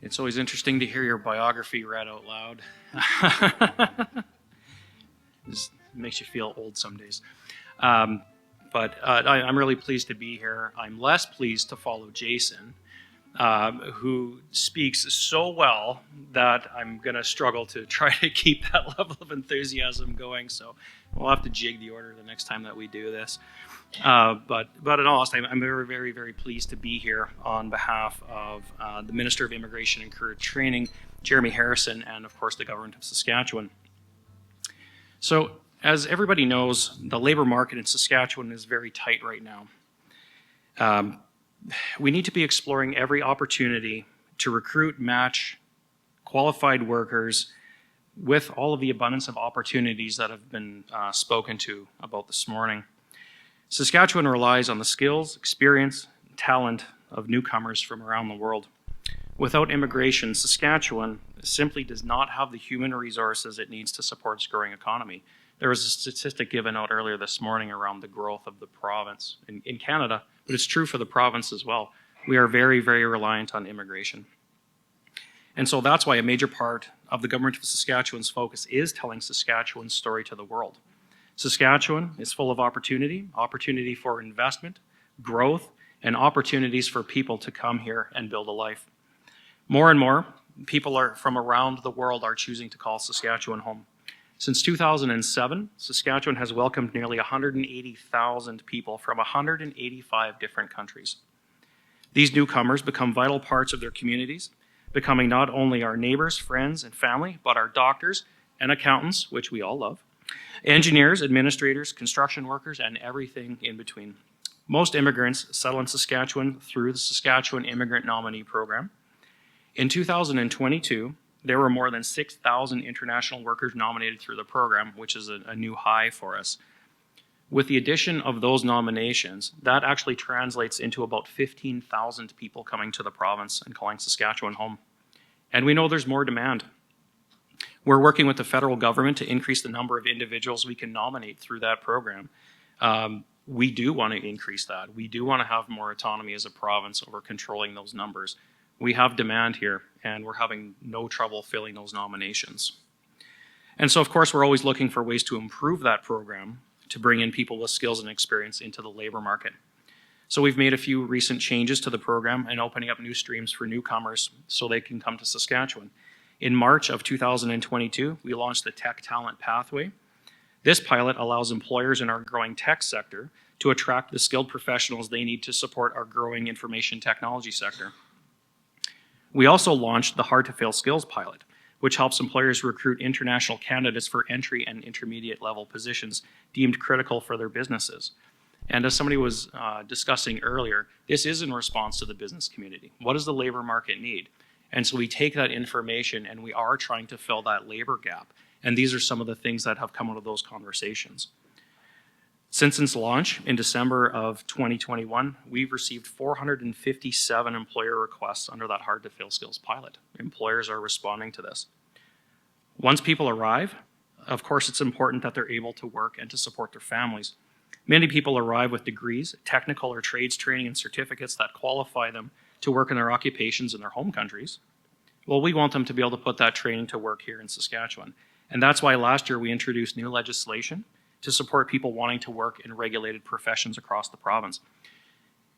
It's always interesting to hear your biography read out loud. Just makes you feel old some days. But I'm really pleased to be here. I'm less pleased to follow Jason, who speaks so well that I'm going to struggle to try to keep that level of enthusiasm going. So we'll have to jig the order the next time that we do this. But in all honesty, I'm very, very, very pleased to be here on behalf of the Minister of Immigration and Career Training, Jeremy Harrison, and of course the Government of Saskatchewan. So as everybody knows, the labor market in Saskatchewan is very tight right now. We need to be exploring every opportunity to recruit, match qualified workers with all of the abundance of opportunities that have been spoken to about this morning. Saskatchewan relies on the skills, experience, and talent of newcomers from around the world. Without immigration, Saskatchewan simply does not have the human resources it needs to support its growing economy. There was a statistic given out earlier this morning around the growth of the province in Canada, but it's true for the province as well. We are very, very reliant on immigration. And so that's why a major part of the Government of Saskatchewan's focus is telling Saskatchewan's story to the world. Saskatchewan is full of opportunity for investment, growth, and opportunities for people to come here and build a life. More and more, people from around the world are choosing to call Saskatchewan home. Since 2007, Saskatchewan has welcomed nearly 180,000 people from 185 different countries. These newcomers become vital parts of their communities, becoming not only our neighbors, friends, and family, but our doctors and accountants, which we all love, engineers, administrators, construction workers, and everything in between. Most immigrants settle in Saskatchewan through the Saskatchewan Immigrant Nominee Program. In 2022, there were more than 6,000 international workers nominated through the program, which is a new high for us. With the addition of those nominations, that actually translates into about 15,000 people coming to the province and calling Saskatchewan home. And we know there's more demand. We're working with the federal government to increase the number of individuals we can nominate through that program. We do want to increase that. We do want to have more autonomy as a province over controlling those numbers. We have demand here, and we're having no trouble filling those nominations. And so, of course, we're always looking for ways to improve that program to bring in people with skills and experience into the labor market. So we've made a few recent changes to the program and opening up new streams for newcomers so they can come to Saskatchewan. In March of 2022, we launched the Tech Talent Pathway. This pilot allows employers in our growing tech sector to attract the skilled professionals they need to support our growing information technology sector. We also launched the Hard to Fill Skills pilot, which helps employers recruit international candidates for entry and intermediate level positions deemed critical for their businesses. And as somebody was discussing earlier, this is in response to the business community. What does the labor market need? And so we take that information and we are trying to fill that labor gap. And these are some of the things that have come out of those conversations. Since its launch in December of 2021, we've received 457 employer requests under that Hard to Fill Skills pilot. Employers are responding to this. Once people arrive, of course, it's important that they're able to work and to support their families. Many people arrive with degrees, technical or trades training and certificates that qualify them to work in their occupations in their home countries. Well, we want them to be able to put that training to work here in Saskatchewan. And that's why last year we introduced new legislation to support people wanting to work in regulated professions across the province.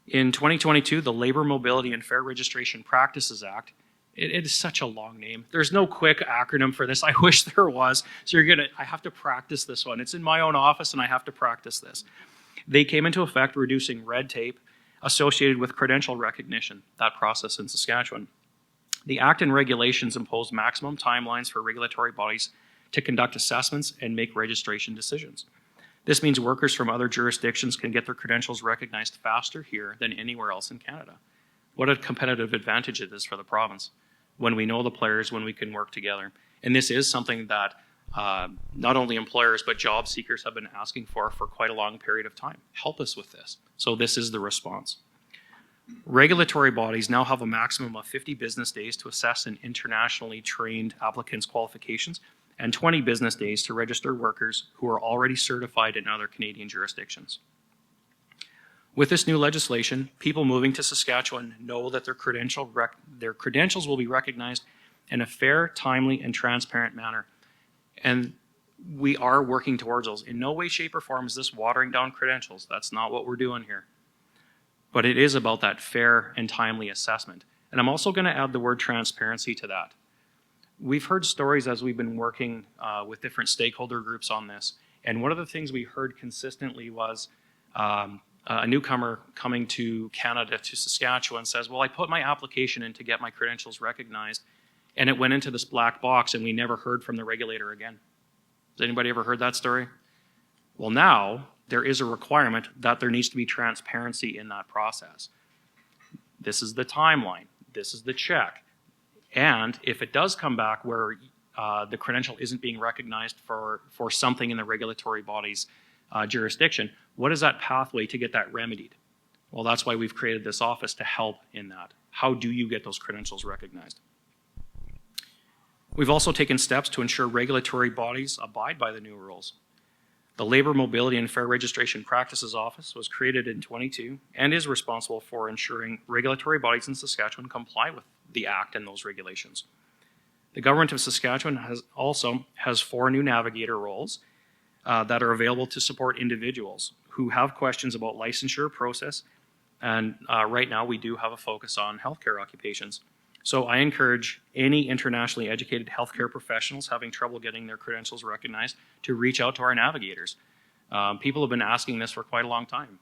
In 2022, the Labor Mobility and Fair Registration Practices Act, it is such a long name. There's no quick acronym for this. I wish there was. So I have to practice this one. It's in my own office and I have to practice this. They came into effect reducing red tape associated with credential recognition, that process in Saskatchewan. The Act and regulations impose maximum timelines for regulatory bodies to conduct assessments and make registration decisions. This means workers from other jurisdictions can get their credentials recognized faster here than anywhere else in Canada. What a competitive advantage it is for the province when we know the players, when we can work together. And this is something that not only employers but job seekers have been asking for quite a long period of time. Help us with this. So this is the response. Regulatory bodies now have a maximum of 50 business days to assess an internationally trained applicant's qualifications and 20 business days to register workers who are already certified in other Canadian jurisdictions. With this new legislation, people moving to Saskatchewan know that their credentials will be recognized in a fair, timely, and transparent manner. And we are working towards those. In no way, shape, or form is this watering down credentials. That's not what we're doing here. But it is about that fair and timely assessment. And I'm also going to add the word transparency to that. We've heard stories as we've been working with different stakeholder groups on this. And one of the things we heard consistently was a newcomer coming to Canada, to Saskatchewan, says, well, I put my application in to get my credentials recognized, and it went into this black box, and we never heard from the regulator again. Has anybody ever heard that story? Well, now there is a requirement that there needs to be transparency in that process. This is the timeline. This is the check. And if it does come back where the credential isn't being recognized for something in the regulatory body's jurisdiction, what is that pathway to get that remedied? Well, that's why we've created this office, to help in that. How do you get those credentials recognized? We've also taken steps to ensure regulatory bodies abide by the new rules. The Labour Mobility and Fair Registration Practices Office was created in 2022 and is responsible for ensuring regulatory bodies in Saskatchewan comply with the Act and those regulations. The Government of Saskatchewan has 4 new navigator roles that are available to support individuals who have questions about licensure process, and right now we do have a focus on healthcare occupations. So I encourage any internationally educated healthcare professionals having trouble getting their credentials recognized to reach out to our navigators. People have been asking this for quite a long time.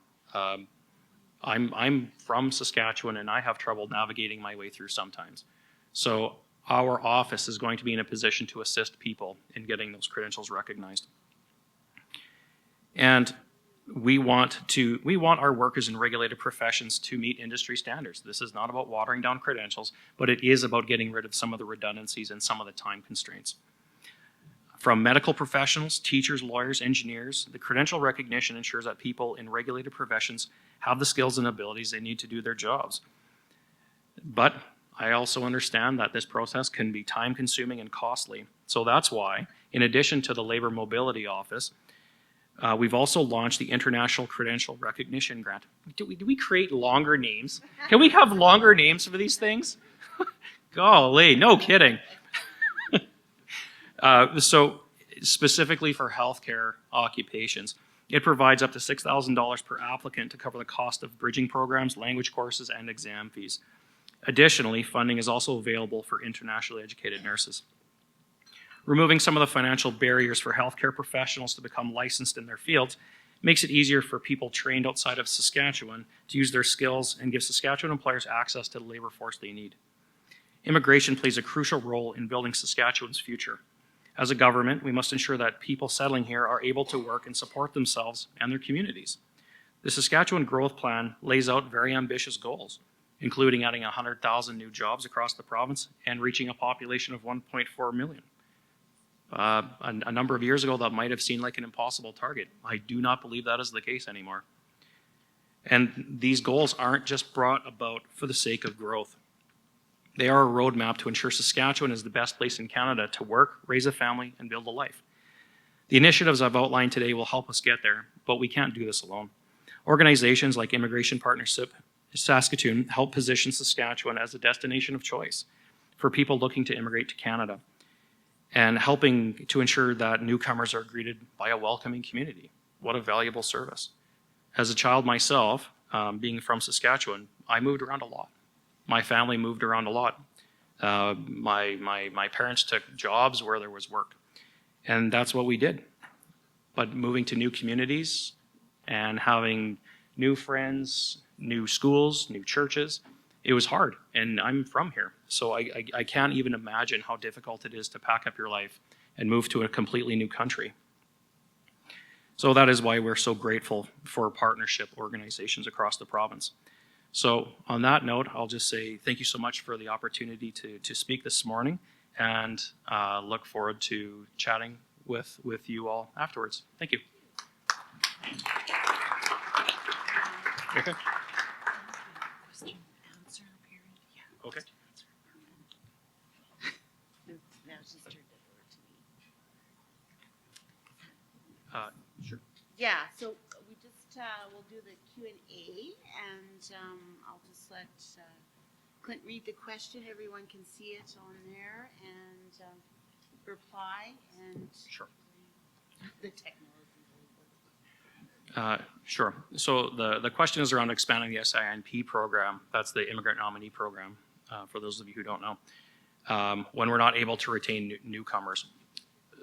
I'm from Saskatchewan and I have trouble navigating my way through sometimes. So our office is going to be in a position to assist people in getting those credentials recognized. And we want our workers in regulated professions to meet industry standards. This is not about watering down credentials, but it is about getting rid of some of the redundancies and some of the time constraints. From medical professionals, teachers, lawyers, engineers, the credential recognition ensures that people in regulated professions have the skills and abilities they need to do their jobs. But I also understand that this process can be time consuming and costly. So that's why, in addition to the Labour Mobility Office, we've also launched the International Credential Recognition Grant. Do we create longer names? Can we have longer names for these things? Golly, no kidding. So specifically for healthcare occupations, it provides up to $6,000 per applicant to cover the cost of bridging programs, language courses, and exam fees. Additionally, funding is also available for internationally educated nurses. Removing some of the financial barriers for healthcare professionals to become licensed in their fields makes it easier for people trained outside of Saskatchewan to use their skills and give Saskatchewan employers access to the labor force they need. Immigration plays a crucial role in building Saskatchewan's future. As a government, we must ensure that people settling here are able to work and support themselves and their communities. The Saskatchewan Growth Plan lays out very ambitious goals, including adding 100,000 new jobs across the province and reaching a population of 1.4 million. A number of years ago, that might have seemed like an impossible target. I do not believe that is the case anymore. And these goals aren't just brought about for the sake of growth. They are a roadmap to ensure Saskatchewan is the best place in Canada to work, raise a family, and build a life. The initiatives I've outlined today will help us get there, but we can't do this alone. Organizations like Immigration Partnership Saskatoon help position Saskatchewan as a destination of choice for people looking to immigrate to Canada, and helping to ensure that newcomers are greeted by a welcoming community. What a valuable service. As a child myself, being from Saskatchewan, I moved around a lot. My family moved around a lot. My parents took jobs where there was work, and that's what we did. But moving to new communities and having new friends, new schools, new churches, it was hard, and I'm from here. So I can't even imagine how difficult it is to pack up your life and move to a completely new country. So that is why we're so grateful for partnership organizations across the province. So on that note, I'll just say thank you so much for the opportunity to speak this morning, and look forward to chatting with you all afterwards. Thank you. Okay. Question, answer period. Yeah. Okay. Now she's turned it over to me. Sure. Yeah, so we just we'll do the Q&A, and I'll just let Clint read the question. Everyone can see it on there, and reply, and Sure. the technology. Sure. So the question is around expanding the SINP program. That's the Immigrant Nominee Program, for those of you who don't know, when we're not able to retain newcomers.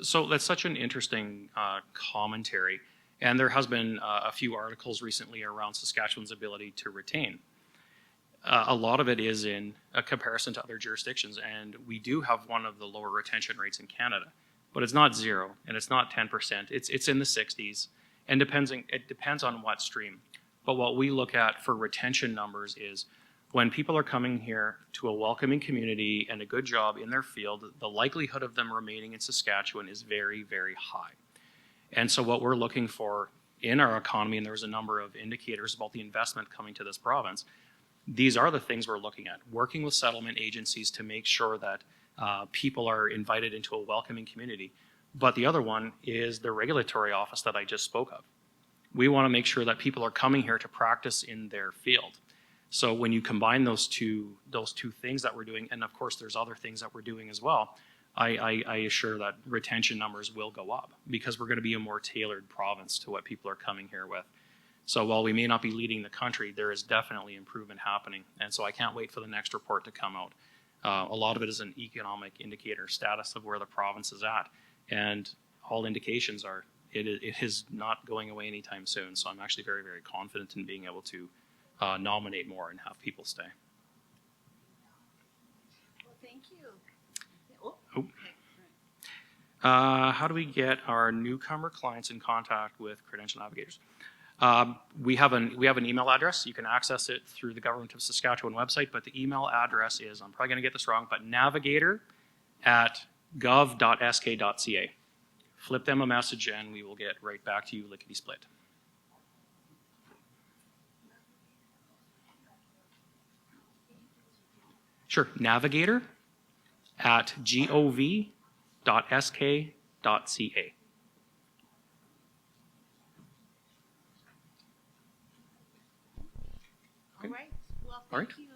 So that's such an interesting commentary. And there has been a few articles recently around Saskatchewan's ability to retain. A lot of it is in a comparison to other jurisdictions, and we do have one of the lower retention rates in Canada, but it's not 0 and it's not 10%. It's in the 60s, and it depends on what stream. But what we look at for retention numbers is when people are coming here to a welcoming community and a good job in their field, the likelihood of them remaining in Saskatchewan is very, very high. And so what we're looking for in our economy, and there's a number of indicators about the investment coming to this province, these are the things we're looking at. Working with settlement agencies to make sure that people are invited into a welcoming community. But the other one is the regulatory office that I just spoke of. We want to make sure that people are coming here to practice in their field. So when you combine those two things that we're doing, and of course there's other things that we're doing as well, I assure that retention numbers will go up because we're going to be a more tailored province to what people are coming here with. So while we may not be leading the country, there is definitely improvement happening. And so I can't wait for the next report to come out. A lot of it is an economic indicator status of where the province is at. And all indications are it is not going away anytime soon. So I'm actually very, very confident in being able to nominate more and have people stay. Well, thank you. Oh. Oh. How do we get our newcomer clients in contact with Credential Navigators? We have an email address. You can access it through the Government of Saskatchewan website, but the email address is, I'm probably going to get this wrong, but navigator@gov.sk.ca. Flip them a message and we will get right back to you lickety-split. Sure, navigator@gov.sk.ca. All right. Well, All right. thank you.